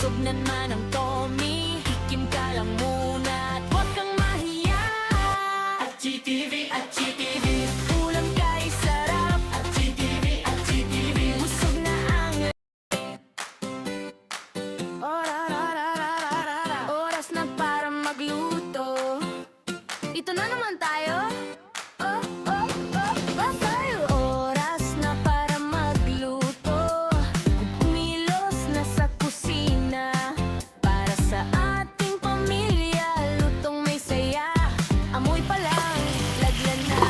Busog na naman ang Tommy, tikim ka lang muna at huwag kang mahiya. At GTV, at GTV, ulam kay sarap. At GTV, at GTV, busog na ang oras na para magluto. Ito na naman tayo. Oras na para magluto. Kumilos na sa kusina para sa ating pamilya. Lutong may saya, amoy pa lang, lagyan na.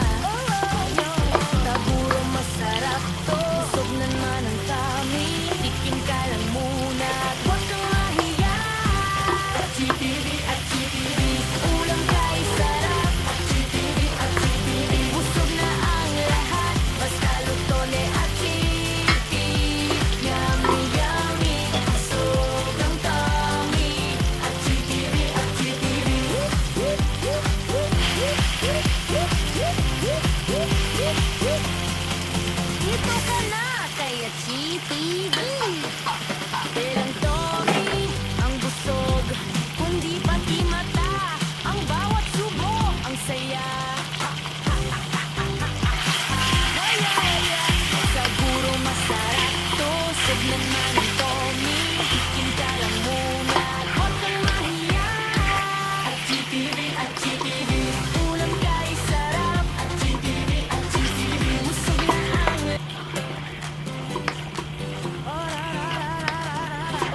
Taburo masarap to. Busog na naman ang tummy, tikim ka lang muna at huwag kang mahiya. At GTV, at GTV, ulam kay sarap. At GTV, at GTV, busog na ang lahat. Basta luto ni at chipi. Yummy, yummy, busog ang tummy. At GTV, at GTV. Dito ka na kay GTV. Bilang Tommy, ang busog, kundi pati mata. Ang bawat subo, ang saya. Siguro masarap to. Busog na naman ang Tommy, tikim ka lang muna at huwag kang mahiya. At GTV, at GTV, ulam kay sarap. At GTV, at GTV, busog na ang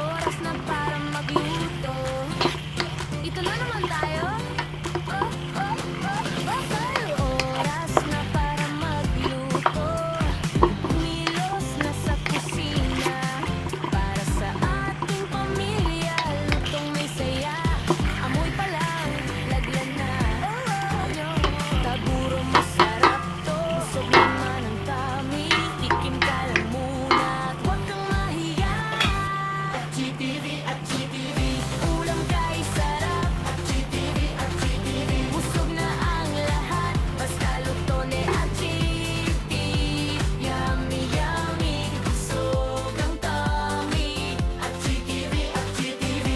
oras na para magluto. Ito na naman tayo. Oras na para magluto. Kumilos na sa kusina para sa ating pamilya. Lutong may saya, amoy pa lang, lagyan na. Taburo masarap to. Busog naman ang tummy, tikim ka lang muna at huwag kang mahiya. At GTV, at GTV, ulam kay sarap. At GTV, at GTV, busog na ang lahat. Basta luto ni at chipi. Yummy, yummy, busog ang tummy. At GTV, at GTV.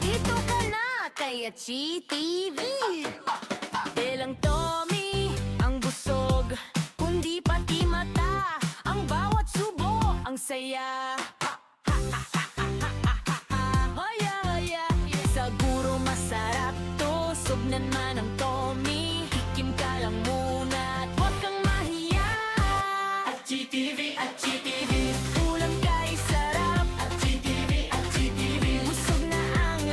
Dito ka na kay GTV. Bilang Tommy, ang busog, kundi pati mata. Ang bawat subo, ang saya. Hoya, hoya, siguro masarap to. Busog na naman ang Tommy, tikim ka lang muna at huwag kang mahiya. At GTV, at GTV, ulam kay sarap. At GTV, at GTV, busog na ang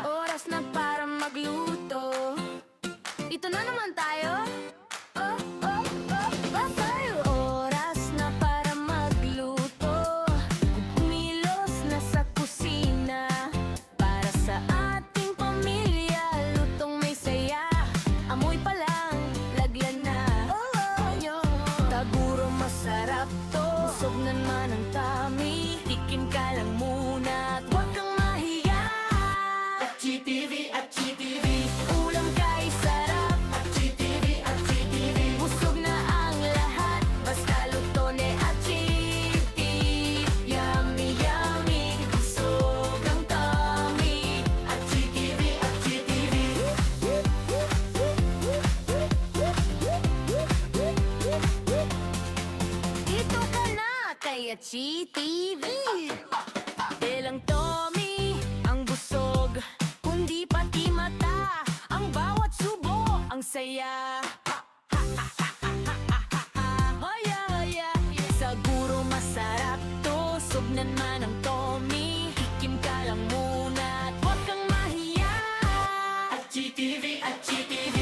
oras na para magluto. Ito na naman tayo. Oras na para magluto. Kumilos na sa kusina para sa ating pamilya. Lutong may saya, amoy pa lang, lagyan na. Taburo masarap to. Busog na naman ang tummy, tikim ka lang muna at huwag kang mahiya. At GTV, at GTV, ulam kay sarap. At GTV, at GTV, busog na ang lahat. Basta luto ni at chipi. Yummy, yummy, busog ang tummy. At GTV, at GTV. Dito ka na kay GTV. Bilang Tommy, ang busog, kundi pati mata. Ang bawat subo, ang saya. Hoya, hoya, siguro masarap to. Busog na naman ang Tommy, tikim ka lang muna at huwag kang mahiya. At GTV, at GTV,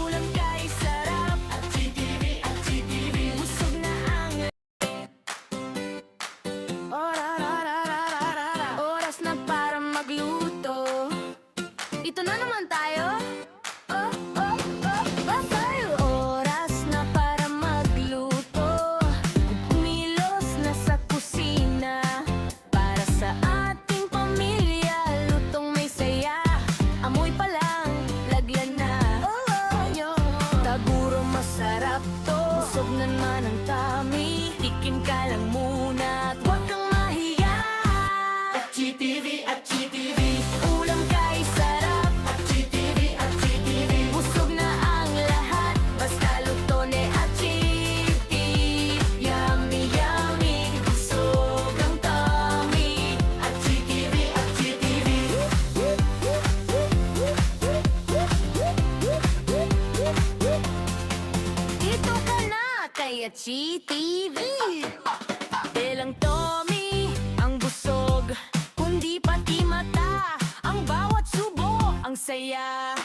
ulam kay sarap. At GTV, at GTV, busog na ang oras na para magluto. Ito na naman tayo. naman ang tummy. Tikim ka lang muna at huwag kang mahiya. At GTV, at GTV, ulam kay sarap. At GTV, at GTV, busog na ang lahat. Basta luto ni at GTV. Yummy, yummy, busog ang tummy. At GTV, at GTV. Dito ka na kay at GTV. Ilang Tommy ang busog, kundi pati mata. Ang bawat subo ang saya.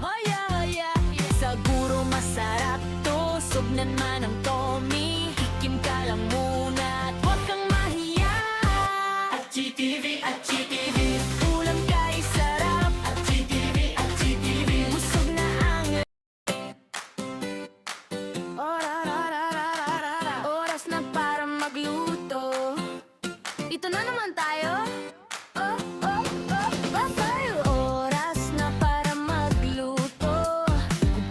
Hoya, hoya, siguro masarap to. Sugnan man ang Tommy. Tikim ka lang muna at huwag kang mahiya. At GTV, at GTV, ulam kay sarap. At GTV, at GTV, busog na ang oras na para magluto. Ito na naman tayo. Oras na para magluto.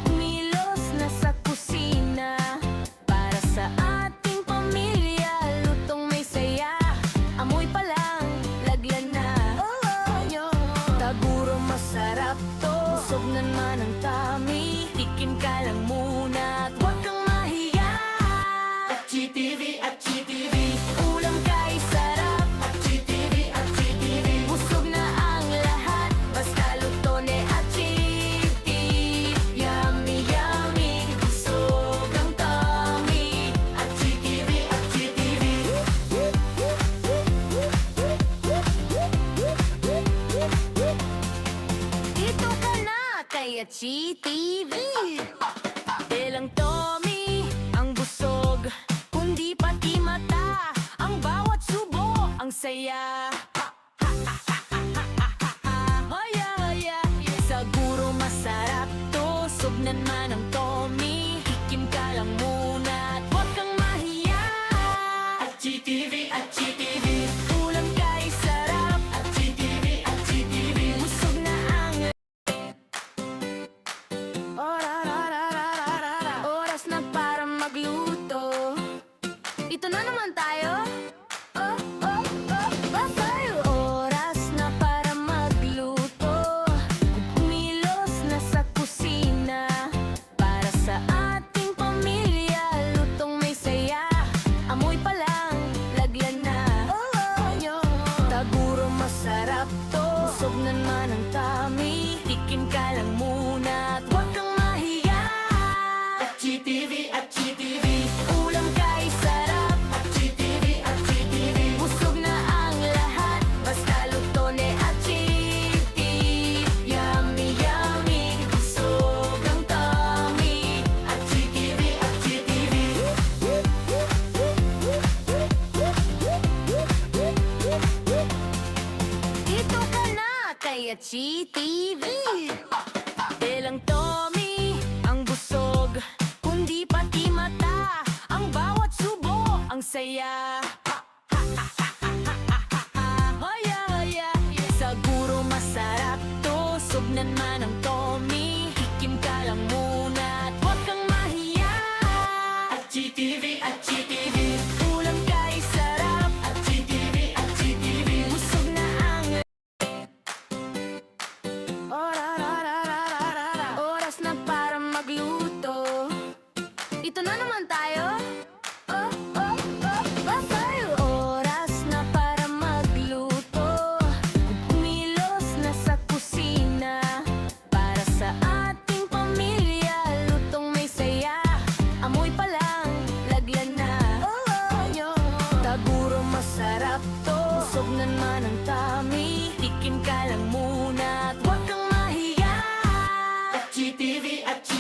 Kumilos na sa kusina. Para sa ating pamilya, lutong may saya. Amoy pa lang, lagyan na. Taguro masarap to. Busog naman ang tummy. Tikim ka lang muna at huwag kang mahiya. At GTV, at GTV, ulam kay sarap. At GTV, at GTV, busog na ang lahat. Basta luto ni at GTV. Yummy, yummy, busog ang tummy. At GTV, at GTV. Dito ka na kay at GTV. Ilang Tommy ang busog, kundi pati mata. Ang bawat subo ang saya. Hoya, hoya, siguro masarap to. Sugnan man ang Tommy. Tikim ka lang muna at huwag kang mahiya. At GTV, at GTV, ulam kay sarap. At GTV, at GTV, busog na ang oras na para magluto. Ito na naman tayo. Oras na para magluto. Kumilos na sa kusina. Para sa ating pamilya, lutong may saya. Amoy pa lang, lagyan na. Taguro masarap to. Busog naman ang tummy. Tikim ka lang muna at huwag kang mahiya. At GTV, at GTV, ulam kay sarap. At GTV, at GTV, busog na ang lahat. Basta luto ni at GTV. Yummy, yummy, busog ang tummy. At GTV, at GTV. Dito ka na kay at GTV. Ilang Tommy ang busog, kundi pati mata. Ang bawat subo ang saya. Hoya, hoya, siguro masarap to. Sugnan man ang Tommy. Tikim ka lang muna at huwag kang mahiya. At GTV, at GTV, ulam kay sarap. At GTV, at GTV, busog na ang oras na para magluto. Ito na naman tayo. Oras na para magluto. Kumilos na sa kusina. Para sa ating pamilya, lutong may saya. Amoy pa lang, lagyan na. Taguro masarap to. Busog naman ang tummy. Tikim ka lang muna at huwag kang mahiya. At GTV, at GTV,